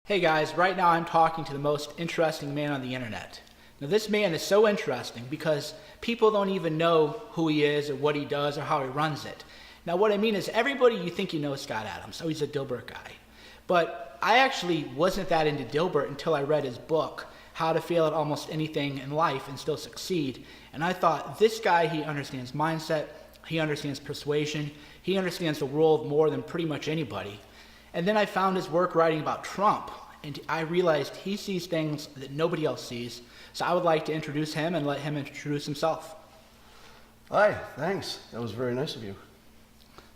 Hey guys, right now I'm talking to the most interesting man on the internet. Now this man is so interesting because people don't even know who he is or what he does or how he runs it. Now what I mean is everybody you think you know is Scott Adams, oh he's a Dilbert guy. But I actually wasn't that into Dilbert until I read his book, How to Fail at Almost Anything in Life and Still Succeed. And I thought, this guy, he understands mindset, he understands persuasion, he understands the world more than pretty much anybody. And then I found his work writing about Trump, and I realized he sees things that nobody else sees. So I would like to introduce him and let him introduce himself. Hi, thanks. That was very nice of you.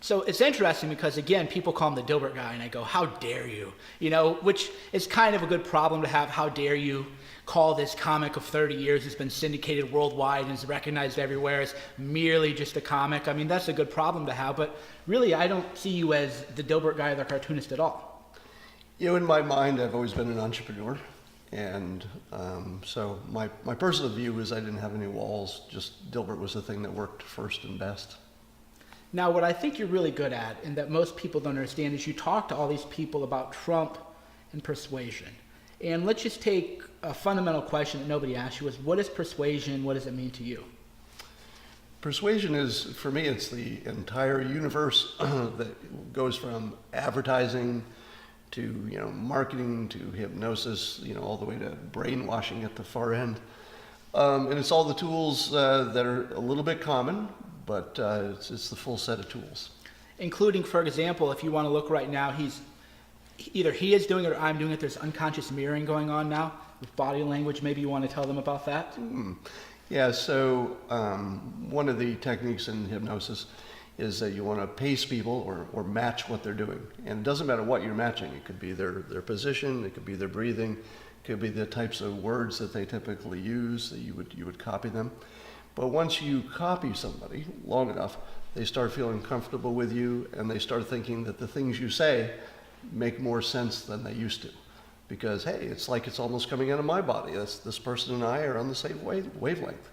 So it's interesting because, again, people call him the Dilbert guy, and I go, how dare you? You know, which is kind of a good problem to have. How dare you call this comic of 30 years that's been syndicated worldwide and is recognized everywhere as merely just a comic? I mean, that's a good problem to have, but really I don't see you as the Dilbert guy or the cartoonist at all. You know, in my mind, I've always been an entrepreneur. And so my personal view is I didn't have any walls, just Dilbert was the thing that worked first and best. Now, what I think you're really good at, and that most people don't understand, is you talk to all these people about Trump and persuasion. And let's just take a fundamental question that nobody asked you, is what is persuasion? What does it mean to you? Persuasion is, for me, it's the entire universe that goes from advertising to, marketing to hypnosis, all the way to brainwashing at the far end. And it's all the tools that are a little bit common, but it's the full set of tools. Including, for example, if you want to look right now, either he is doing it or I'm doing it. There's unconscious mirroring going on now with body language. Maybe you want to tell them about that? Yeah, so one of the techniques in hypnosis is that you want to pace people or match what they're doing. And it doesn't matter what you're matching. It could be their position, it could be their breathing, it could be the types of words that they typically use, that you would copy them. But once you copy somebody long enough, they start feeling comfortable with you and they start thinking that the things you say make more sense than they used to. Because, hey, it's like it's almost coming out of my body. This person and I are on the same wavelength.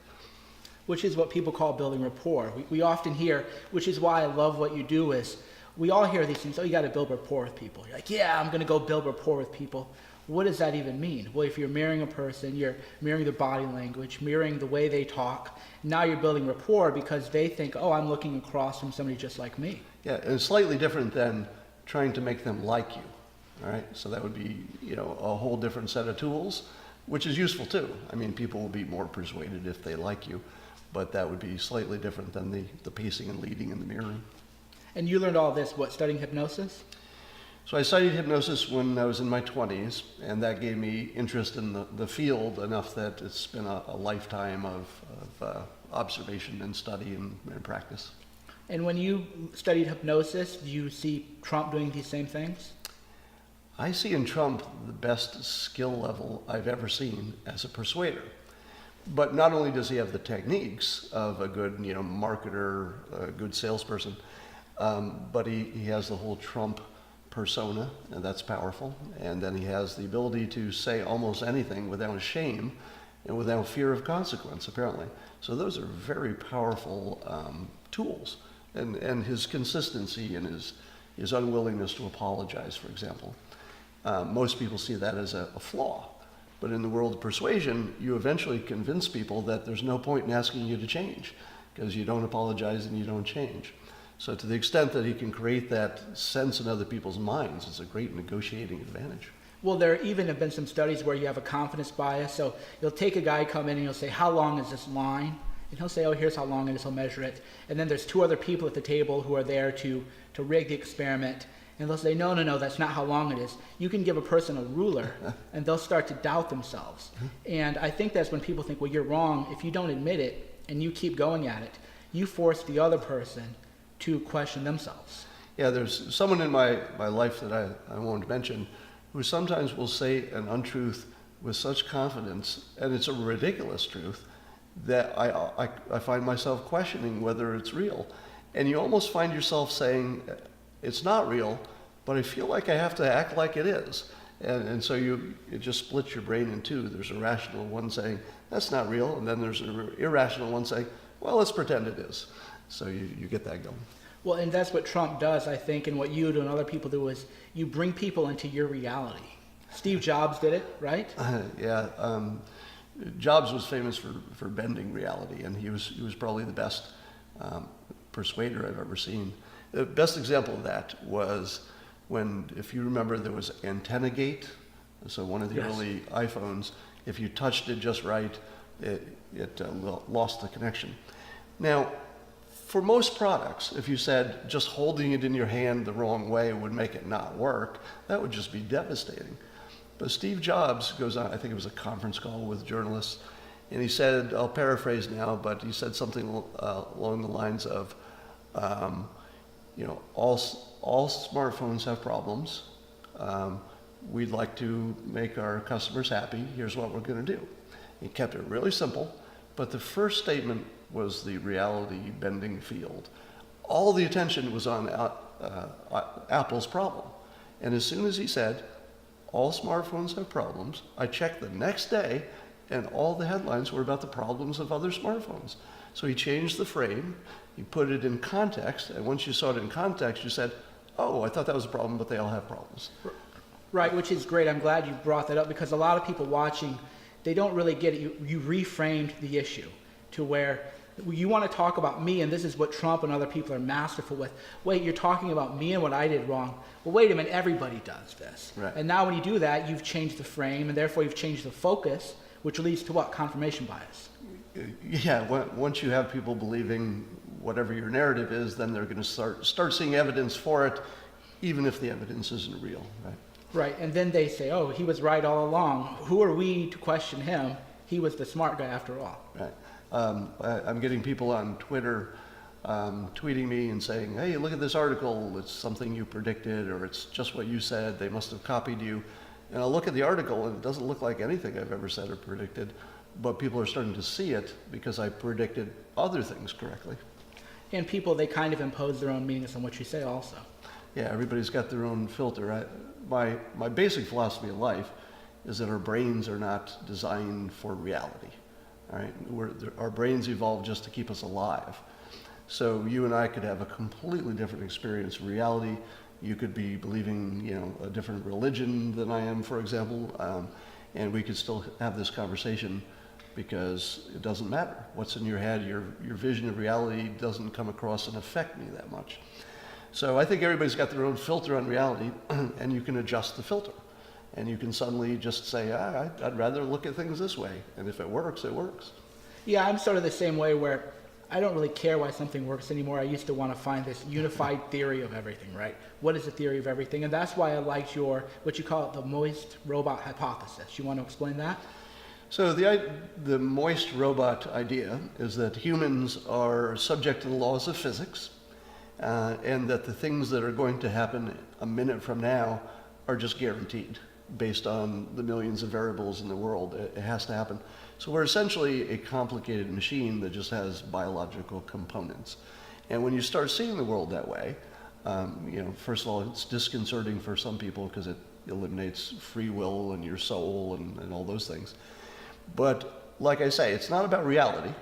Which is what people call building rapport. We often hear, which is why I love what you do, is we all hear these things, oh, you got to build rapport with people. You're like, yeah, I'm going to go build rapport with people. What does that even mean? Well, if you're mirroring a person, you're mirroring their body language, mirroring the way they talk. Now you're building rapport because they think, oh, I'm looking across from somebody just like me. Yeah, and it's slightly different than trying to make them like you. All right, so that would be, a whole different set of tools, which is useful too. I mean, people will be more persuaded if they like you, but that would be slightly different than the pacing and leading and the mirroring. And you learned all this, studying hypnosis? So I studied hypnosis when I was in my 20s, and that gave me interest in the field enough that it's been a lifetime of observation and study and practice. And when you studied hypnosis, do you see Trump doing these same things? I see in Trump the best skill level I've ever seen as a persuader. But not only does he have the techniques of a good marketer, a good salesperson, but he has the whole Trump persona, and that's powerful. And then he has the ability to say almost anything without shame and without fear of consequence, apparently. So those are very powerful tools. And his consistency and his unwillingness to apologize, for example. Most people see that as a flaw. But in the world of persuasion, you eventually convince people that there's no point in asking you to change because you don't apologize and you don't change. So to the extent that he can create that sense in other people's minds, it's a great negotiating advantage. Well, there even have been some studies where you have a confidence bias. So you'll take a guy come in and you'll say, how long is this line? And he'll say, oh, here's how long it is, he'll measure it. And then there's two other people at the table who are there to rig the experiment. And they'll say, no, that's not how long it is. You can give a person a ruler, and they'll start to doubt themselves. And I think that's when people think, well, you're wrong. If you don't admit it and you keep going at it, you force the other person to question themselves. Yeah, there's someone in my life that I won't mention who sometimes will say an untruth with such confidence, and it's a ridiculous truth, that I find myself questioning whether it's real. And you almost find yourself saying, it's not real, but I feel like I have to act like it is. And so it just splits your brain in two. There's a rational one saying, that's not real, and then there's an irrational one saying, well, let's pretend it is. So you get that going. Well, and that's what Trump does, I think, and what you do and other people do is you bring people into your reality. Steve Jobs did it, right? Yeah, Jobs was famous for bending reality, and he was probably the best persuader I've ever seen. The best example of that was when, if you remember, there was AntennaGate. So one of the Yes. early iPhones, if you touched it just right, it lost the connection. Now, for most products, if you said just holding it in your hand the wrong way would make it not work, that would just be devastating. But Steve Jobs goes on, I think it was a conference call with journalists, and he said, I'll paraphrase now, but he said something along the lines of, all smartphones have problems. We'd like to make our customers happy. Here's what we're going to do. He kept it really simple, but the first statement was the reality bending field. All the attention was on Apple's problem. And as soon as he said, all smartphones have problems, I checked the next day and all the headlines were about the problems of other smartphones. So he changed the frame, he put it in context, and once you saw it in context, you said, oh, I thought that was a problem, but they all have problems. Right, which is great. I'm glad you brought that up because a lot of people watching, they don't really get it. You reframed the issue to where you want to talk about me, and this is what Trump and other people are masterful with. Wait, you're talking about me and what I did wrong. Well, wait a minute, everybody does this. Right. And now when you do that, you've changed the frame, and therefore you've changed the focus, which leads to what? Confirmation bias. Yeah, once you have people believing whatever your narrative is, then they're going to start seeing evidence for it, even if the evidence isn't real, right? Right, and then they say, oh, he was right all along. Who are we to question him? He was the smart guy after all. Right. I'm getting people on Twitter tweeting me and saying, hey, look at this article. It's something you predicted, or it's just what you said. They must have copied you. And I'll look at the article, and it doesn't look like anything I've ever said or predicted, but people are starting to see it because I predicted other things correctly. And people, they kind of impose their own meanings on what you say also. Yeah, everybody's got their own filter. My basic philosophy of life is that our brains are not designed for reality. All right, our brains evolved just to keep us alive. So you and I could have a completely different experience of reality. You could be believing, a different religion than I am, for example, and we could still have this conversation because it doesn't matter what's in your head. Your vision of reality doesn't come across and affect me that much. So I think everybody's got their own filter on reality, and you can adjust the filter. And you can suddenly just say, I'd rather look at things this way. And if it works, it works. Yeah, I'm sort of the same way where I don't really care why something works anymore. I used to want to find this unified theory of everything, right? What is the theory of everything? And that's why I liked what you call it, the moist robot hypothesis. You want to explain that? So the moist robot idea is that humans are subject to the laws of physics, and that the things that are going to happen a minute from now are just guaranteed based on the millions of variables in the world. It has to happen. So we're essentially a complicated machine that just has biological components. And when you start seeing the world that way, first of all, it's disconcerting for some people because it eliminates free will and your soul and all those things. But like I say, it's not about reality.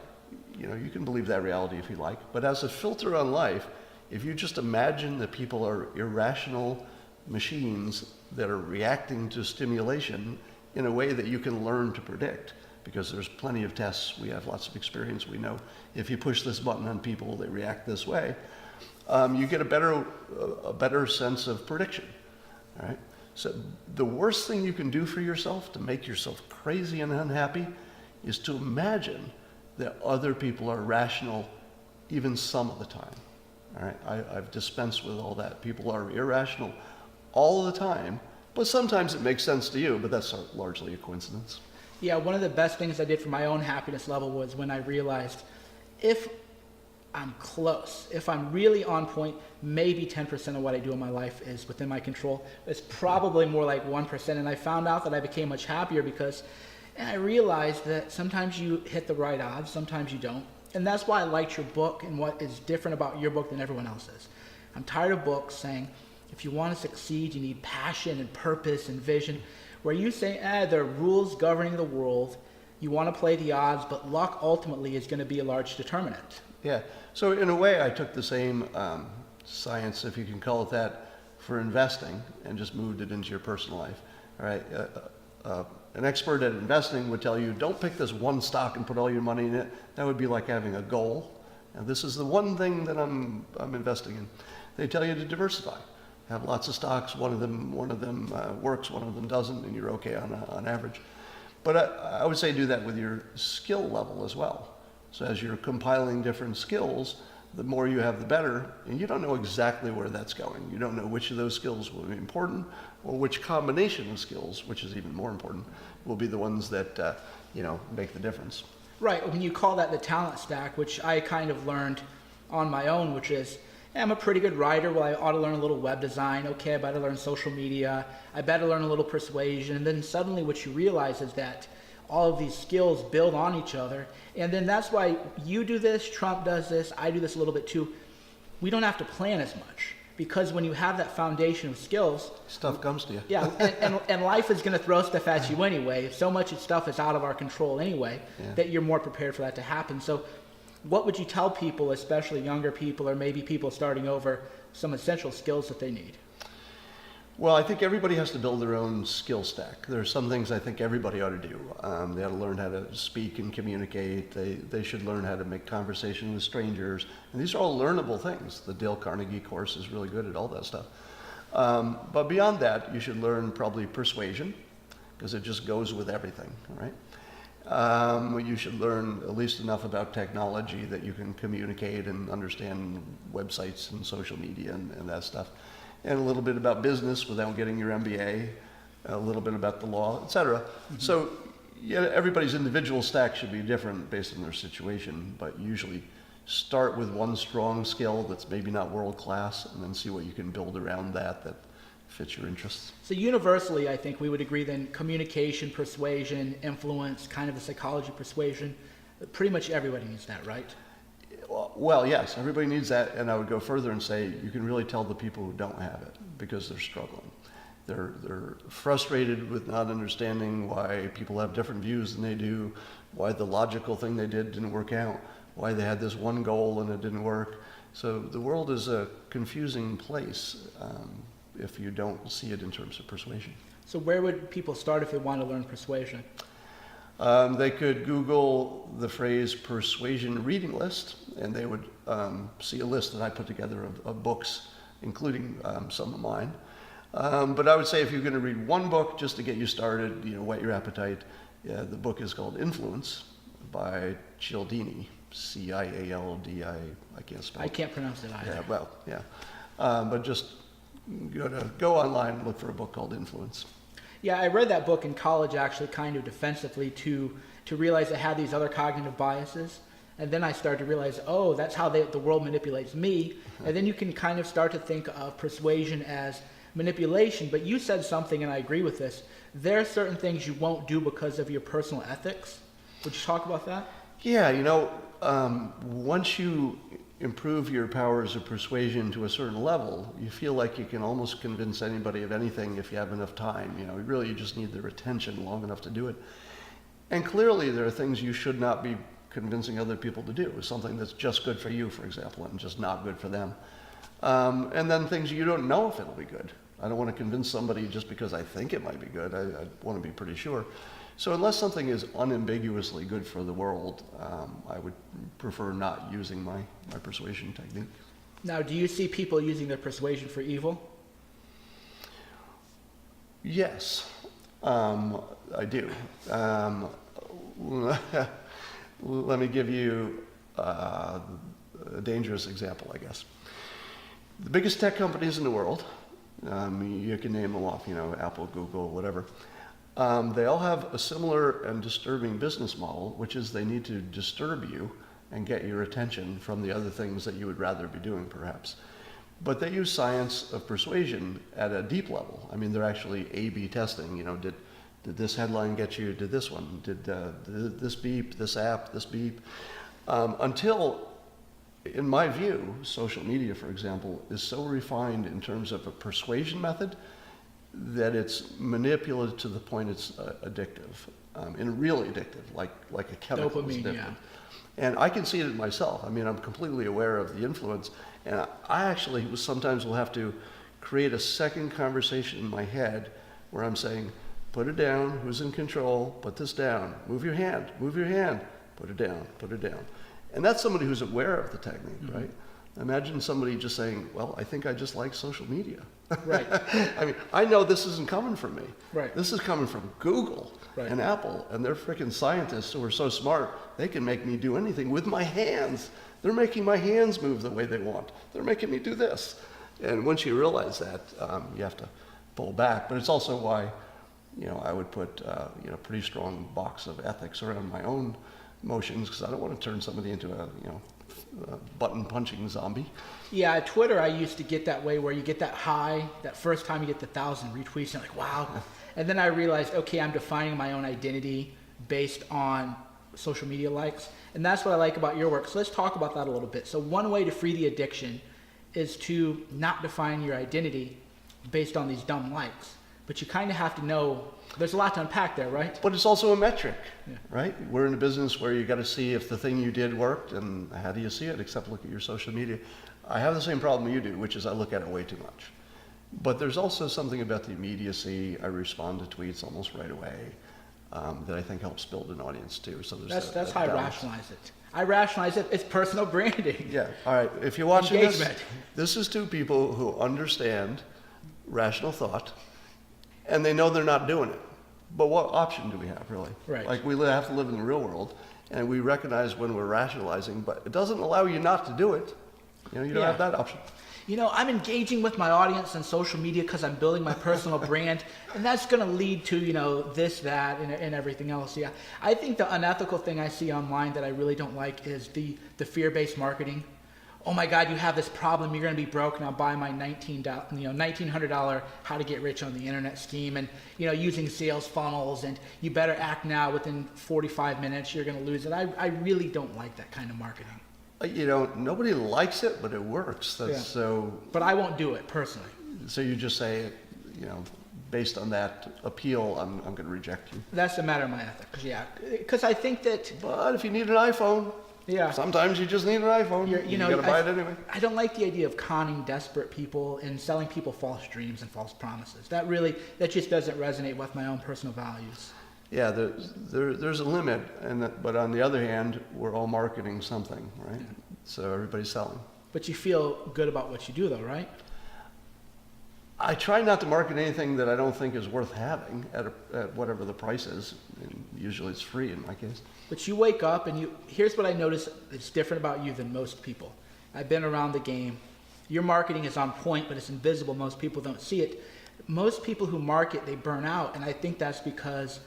You can believe that reality if you like. But as a filter on life, if you just imagine that people are irrational machines that are reacting to stimulation in a way that you can learn to predict, because there's plenty of tests, we have lots of experience, we know if you push this button on people, they react this way, you get a better sense of prediction, all right? So the worst thing you can do for yourself to make yourself crazy and unhappy is to imagine that other people are rational even some of the time, all right? I've dispensed with all that. People are irrational all the time, but sometimes it makes sense to you, but that's largely a coincidence. Yeah, one of the best things I did for my own happiness level was when I realized if I'm close, if I'm really on point, maybe 10% of what I do in my life is within my control. It's probably more like 1%, and I found out that I became much happier because I realized that sometimes you hit the right odds, sometimes you don't. And that's why I liked your book and what is different about your book than everyone else's. I'm tired of books saying, if you want to succeed, you need passion and purpose and vision. Where you say, there are rules governing the world, you want to play the odds, but luck ultimately is going to be a large determinant. Yeah, so in a way I took the same science, if you can call it that, for investing and just moved it into your personal life. All right. An expert at investing would tell you, don't pick this one stock and put all your money in it. That would be like having a goal. And this is the one thing that I'm investing in. They tell you to diversify. Have lots of stocks. One of them works, one of them doesn't, and you're okay on average. But I would say do that with your skill level as well. So as you're compiling different skills, the more you have, the better. And you don't know exactly where that's going. You don't know which of those skills will be important, or which combination of skills, which is even more important, will be the ones that make the difference. Right. When you call that the talent stack, which I kind of learned on my own, which is, I'm a pretty good writer. Well, I ought to learn a little web design. Okay, I better learn social media. I better learn a little persuasion. And then suddenly what you realize is that all of these skills build on each other. And then that's why you do this, Trump does this, I do this a little bit too. We don't have to plan as much, because when you have that foundation of skills, stuff comes to you. Yeah, and life is going to throw stuff at you anyway. So much stuff is out of our control anyway, that you're more prepared for that to happen. So what would you tell people, especially younger people or maybe people starting over, some essential skills that they need? Well, I think everybody has to build their own skill stack. There are some things I think everybody ought to do. They ought to learn how to speak and communicate. They should learn how to make conversation with strangers. And these are all learnable things. The Dale Carnegie course is really good at all that stuff. But beyond that, you should learn probably persuasion, because it just goes with everything, all right? You should learn at least enough about technology that you can communicate and understand websites and social media and that stuff. And a little bit about business without getting your MBA, a little bit about the law, et cetera. Mm-hmm. So everybody's individual stack should be different based on their situation, but usually start with one strong skill that's maybe not world class, and then see what you can build around that fits your interests. So universally, I think we would agree then communication, persuasion, influence, kind of the psychology of persuasion, pretty much everybody needs that, right? Well, yes, everybody needs that, and I would go further and say you can really tell the people who don't have it, because they're struggling. They're frustrated with not understanding why people have different views than they do, why the logical thing they did didn't work out, why they had this one goal and it didn't work. So the world is a confusing place if you don't see it in terms of persuasion. So where would people start if they want to learn persuasion? They could Google the phrase persuasion reading list, and they would see a list that I put together of books, including some of mine. But I would say if you're going to read one book just to get you started, whet your appetite, the book is called Influence by Cialdini, Cialdi. I can't spell it. I can't pronounce it either. But just go online and look for a book called Influence. Yeah, I read that book in college actually kind of defensively to realize it had these other cognitive biases. And then I started to realize, that's how the world manipulates me. And then you can kind of start to think of persuasion as manipulation. But you said something, and I agree with this. There are certain things you won't do because of your personal ethics. Would you talk about that? Yeah, once you improve your powers of persuasion to a certain level, you feel like you can almost convince anybody of anything if you have enough time. You just need their attention long enough to do it. And clearly there are things you should not be convincing other people to do. Something that's just good for you, for example, and just not good for them. And then things you don't know if it'll be good. I don't want to convince somebody just because I think it might be good. I want to be pretty sure. So unless something is unambiguously good for the world, I would prefer not using my persuasion technique. Now, do you see people using their persuasion for evil? Yes, I do. Let me give you a dangerous example, I guess. The biggest tech companies in the world, you can name them off, Apple, Google, whatever. They all have a similar and disturbing business model, which is they need to disturb you and get your attention from the other things that you would rather be doing, perhaps. But they use science of persuasion at a deep level. I mean, they're actually A/B testing. Did this headline get you? Did this one? Did this beep? This app? This beep? Until, in my view, social media, for example, is so refined in terms of a persuasion method that it's manipulative to the point it's addictive, and really addictive, like a chemical. Dopamine, yeah. And I can see it in myself. I mean, I'm completely aware of the influence, and I actually sometimes will have to create a second conversation in my head where I'm saying, put it down, who's in control, put this down, move your hand, put it down, put it down. And that's somebody who's aware of the technique, right? Imagine somebody just saying, well, I think I just like social media. Right. I mean, I know this isn't coming from me. Right. This is coming from Google Right. and Apple, and they're freaking scientists who are so smart, they can make me do anything with my hands. They're making my hands move the way they want. They're making me do this. And once you realize that, you have to pull back. But it's also why, I would put, a pretty strong box of ethics around my own motions, because I don't want to turn somebody into a button punching zombie. Yeah, at Twitter, I used to get that way where you get that high, that first time you get the 1,000 retweets, you're like, wow. And then I realized, okay, I'm defining my own identity based on social media likes. And that's what I like about your work. So let's talk about that a little bit. So one way to free the addiction is to not define your identity based on these dumb likes. But you kind of have to know, there's a lot to unpack there, right? But it's also a metric, Yeah. right? We're in a business where you got to see if the thing you did worked, and how do you see it except look at your social media? I have the same problem you do, which is I look at it way too much. But there's also something about the immediacy. I respond to tweets almost right away, that I think helps build an audience too. So there's That's that how I balance. rationalize it. I rationalize it, it's personal branding. Yeah, all right. If you're watching Engagement. this is two people who understand rational thought, and they know they're not doing it. But what option do we have, really? Right. Like, we have to live in the real world, and we recognize when we're rationalizing, but it doesn't allow you not to do it. You don't Yeah. have that option. I'm engaging with my audience on social media because I'm building my personal brand, and that's going to lead to, this, that, and everything else. Yeah, I think the unethical thing I see online that I really don't like is the fear-based marketing. Oh my God, you have this problem, you're going to be broke, now buy my $1,900 how to get rich on the internet scheme, and using sales funnels, and you better act now, within 45 minutes you're going to lose it. I really don't like that kind of marketing. Nobody likes it, but it works. That's Yeah. But I won't do it personally. so you just say, based on that appeal, I'm going to reject you. That's a matter of my ethics, yeah. Because I think that, But if you need an iPhone, yeah. sometimes you just need an iPhone. You got to buy it anyway. I don't like the idea of conning desperate people and selling people false dreams and false promises. That just doesn't resonate with my own personal values. Yeah, there's a limit, but on the other hand, we're all marketing something, right? Yeah. So everybody's selling. But you feel good about what you do, though, right? I try not to market anything that I don't think is worth having at whatever the price is. And usually it's free in my case. But you wake up and here's what I notice that's different about you than most people. I've been around the game. Your marketing is on point, but it's invisible. Most people don't see it. Most people who market, they burn out, and I think that's because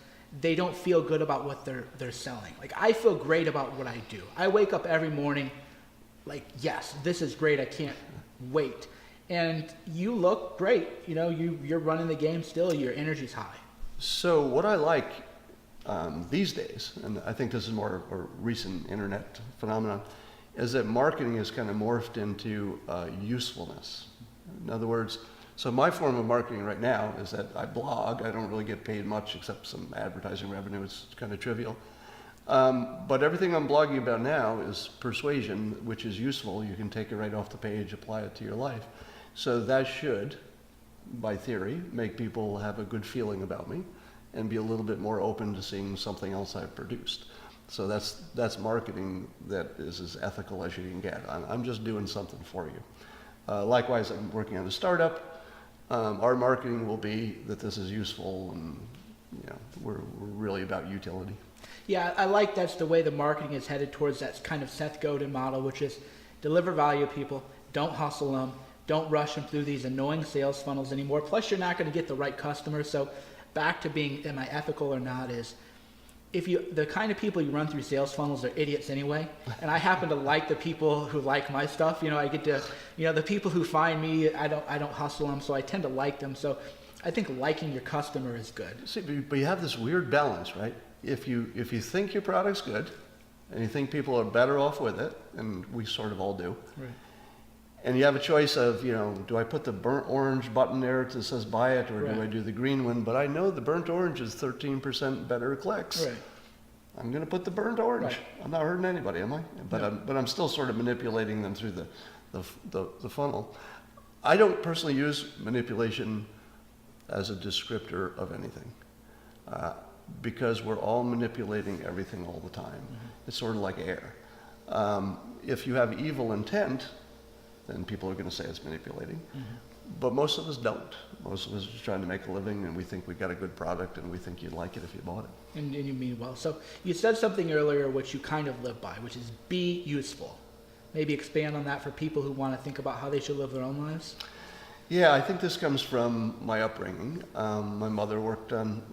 they don't feel good about what they're selling. Like, I feel great about what I do. I wake up every morning like, yes, this is great, I can't wait. And you look great, you're running the game still, your energy's high. So what I like these days, and I think this is more a recent internet phenomenon, is that marketing has kind of morphed into usefulness. In other words, so my form of marketing right now is that I blog. I don't really get paid much except some advertising revenue. It's kind of trivial. But everything I'm blogging about now is persuasion, which is useful. You can take it right off the page, apply it to your life. So that should, by theory, make people have a good feeling about me and be a little bit more open to seeing something else I've produced. So that's marketing that is as ethical as you can get. I'm just doing something for you. Likewise, I'm working on a startup. Our marketing will be that this is useful, and we're really about utility. Yeah, I like that's the way the marketing is headed towards, that kind of Seth Godin model, which is deliver value to people, don't hustle them, don't rush them through these annoying sales funnels anymore. Plus, you're not going to get the right customers. So back to being, am I ethical or not, is the kind of people you run through sales funnels are idiots anyway. And I happen to like the people who like my stuff. I get to, the people who find me, I don't hustle them, so I tend to like them. So I think liking your customer is good. See, but you have this weird balance, right? If you think your product's good, and you think people are better off with it, and we sort of all do, Right. and you have a choice of, do I put the burnt orange button there that says buy it, or Right. do I do the green one? But I know the burnt orange is 13% better clicks. Right. I'm going to put the burnt orange. Right. I'm not hurting anybody, am I? But No. I'm still sort of manipulating them through the funnel. I don't personally use manipulation as a descriptor of anything. because we're all manipulating everything all the time. It's sort of like air. If you have evil intent, then people are going to say it's manipulating. But most of us don't. Most of us are just trying to make a living, and we think we got a good product, and we think you'd like it if you bought it. And you mean well. So you said something earlier which you kind of live by, which is be useful. Maybe expand on that for people who want to think about how they should live their own lives. Yeah, I think this comes from my upbringing. My mother worked on,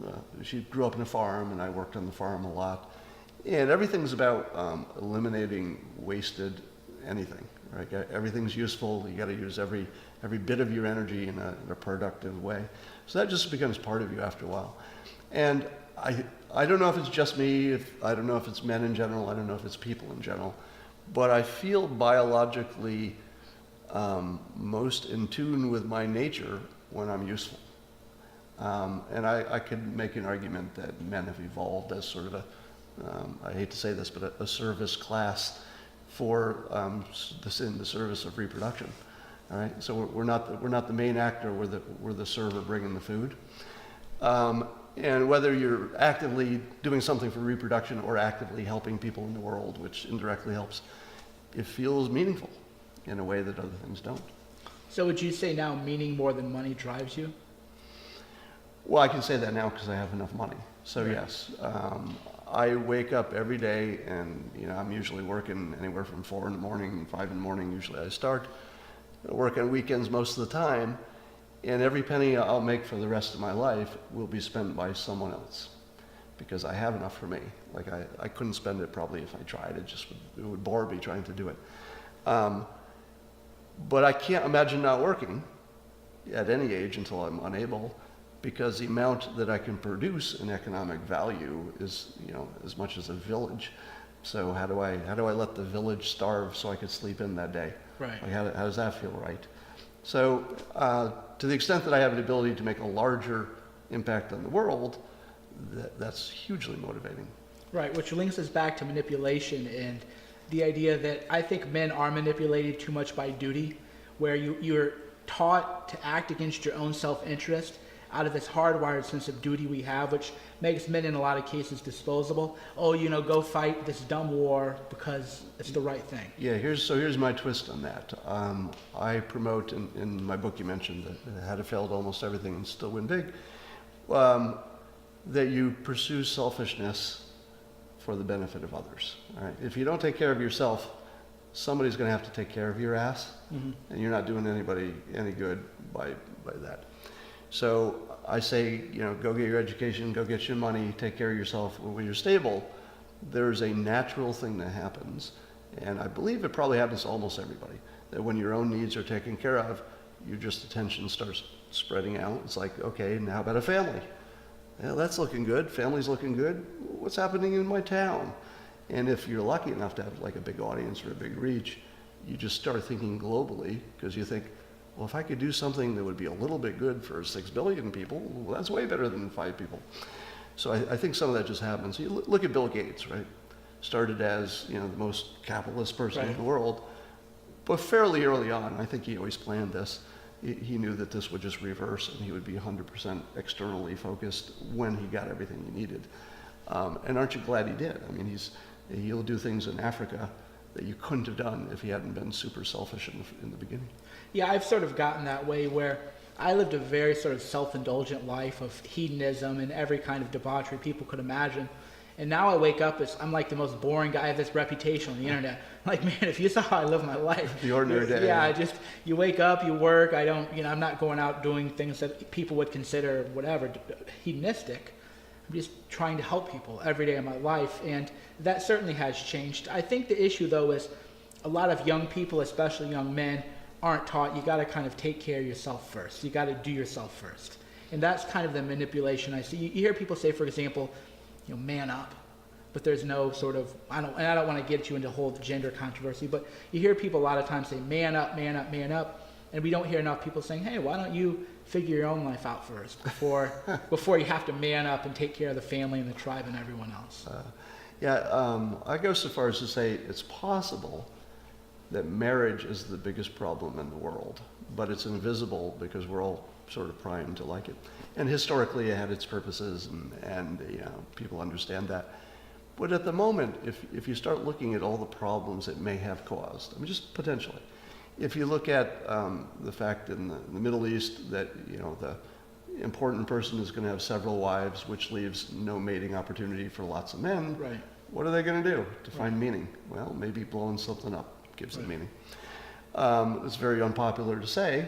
she grew up in a farm, and I worked on the farm a lot. And everything's about eliminating wasted anything, right? Everything's useful. You got to use every bit of your energy in a productive way. So that just becomes part of you after a while. And I don't know if it's just me, I don't know if it's men in general, I don't know if it's people in general, but I feel biologically most in tune with my nature when I'm useful. And I could make an argument that men have evolved as sort of I hate to say this, but a service class for in the service of reproduction. All right, so we're not the main actor. We're the server bringing the food. And whether you're actively doing something for reproduction or actively helping people in the world, which indirectly helps, it feels meaningful in a way that other things don't. So would you say now meaning more than money drives you? Well, I can say that now because I have enough money. So Right. yes, I wake up every day, and I'm usually working anywhere from 4 in the morning, 5 in the morning. Usually I start. I work on weekends most of the time, and every penny I'll make for the rest of my life will be spent by someone else, because I have enough for me. Like I couldn't spend it probably if I tried. It would bore me trying to do it. But I can't imagine not working at any age until I'm unable, because the amount that I can produce in economic value is, as much as a village. So how do I let the village starve so I could sleep in that day? Right. Like how does that feel right? So to the extent that I have the ability to make a larger impact on the world, that's hugely motivating. Right, which links us back to manipulation and the idea that I think men are manipulated too much by duty, where you're taught to act against your own self-interest out of this hardwired sense of duty we have, which makes men in a lot of cases disposable. Oh, go fight this dumb war because it's the right thing. Yeah, here's my twist on that. I promote in my book, you mentioned that How to Fail at Almost Everything and Still Win Big, that you pursue selfishness for the benefit of others. All right? If you don't take care of yourself, somebody's going to have to take care of your ass, and you're not doing anybody any good by that. So I say, go get your education, go get your money, take care of yourself. When you're stable, there's a natural thing that happens, and I believe it probably happens to almost everybody, that when your own needs are taken care of, your just attention starts spreading out. It's like, okay, now how about a family? Yeah, that's looking good. Family's looking good. What's happening in my town? And if you're lucky enough to have like a big audience or a big reach, you just start thinking globally, because you think, well, if I could do something that would be a little bit good for 6 billion people, well, that's way better than 5 people. So I think some of that just happens. You look at Bill Gates, right? Started as the most capitalist person in the world, but fairly early on, I think he always planned this. He knew that this would just reverse, and he would be 100% externally focused when he got everything he needed. And aren't you glad he did? I mean, he'll do things in Africa that you couldn't have done if he hadn't been super selfish in the beginning. Yeah, I've sort of gotten that way where I lived a very sort of self-indulgent life of hedonism and every kind of debauchery people could imagine. And now I wake up as I'm like the most boring guy. I have this reputation on the internet. Like, man, if you saw how I live my life. The ordinary day. Yeah, you wake up, you work. I'm not going out doing things that people would consider whatever, hedonistic. I'm just trying to help people every day of my life. And that certainly has changed. I think the issue, though, is a lot of young people, especially young men, aren't taught you got to kind of take care of yourself first. You got to do yourself first. And that's kind of the manipulation I see. You hear people say, for example, man up. But there's no sort of, I don't want to get you into whole gender controversy, but you hear people a lot of times say, man up, man up, man up. And we don't hear enough people saying, hey, why don't you figure your own life out first before you have to man up and take care of the family and the tribe and everyone else. I go so far as to say it's possible that marriage is the biggest problem in the world, but it's invisible because we're all sort of primed to like it. And historically, it had its purposes, and you know, people understand that. But at the moment, if you start looking at all the problems it may have caused, I mean, just potentially, if you look at the fact in the Middle East that, you know, the important person is going to have several wives, which leaves no mating opportunity for lots of men. Right. What are they going to do to find meaning? Well, maybe blowing something up gives it meaning. It's very unpopular to say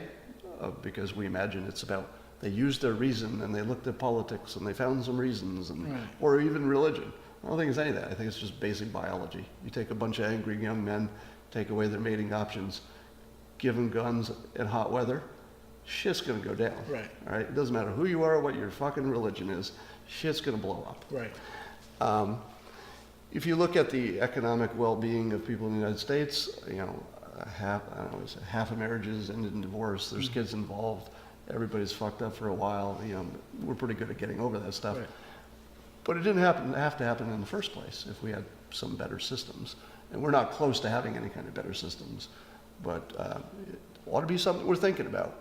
because we imagine it's about they used their reason and they looked at politics and they found some reasons, and or even religion. I don't think it's any of that. I think it's just basic biology. You take a bunch of angry young men, take away their mating options, give them guns in hot weather, shit's gonna go down. Right. All right. It doesn't matter who you are, what your fucking religion is, shit's gonna blow up. Right. If you look at the economic well-being of people in the United States, you know, half of marriages ended in divorce. There's kids involved. Everybody's fucked up for a while. You know, we're pretty good at getting over that stuff. Right. But it didn't have to happen in the first place if we had some better systems. And we're not close to having any kind of better systems. But it ought to be something we're thinking about,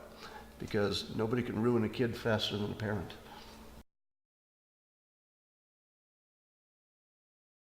because nobody can ruin a kid faster than a parent.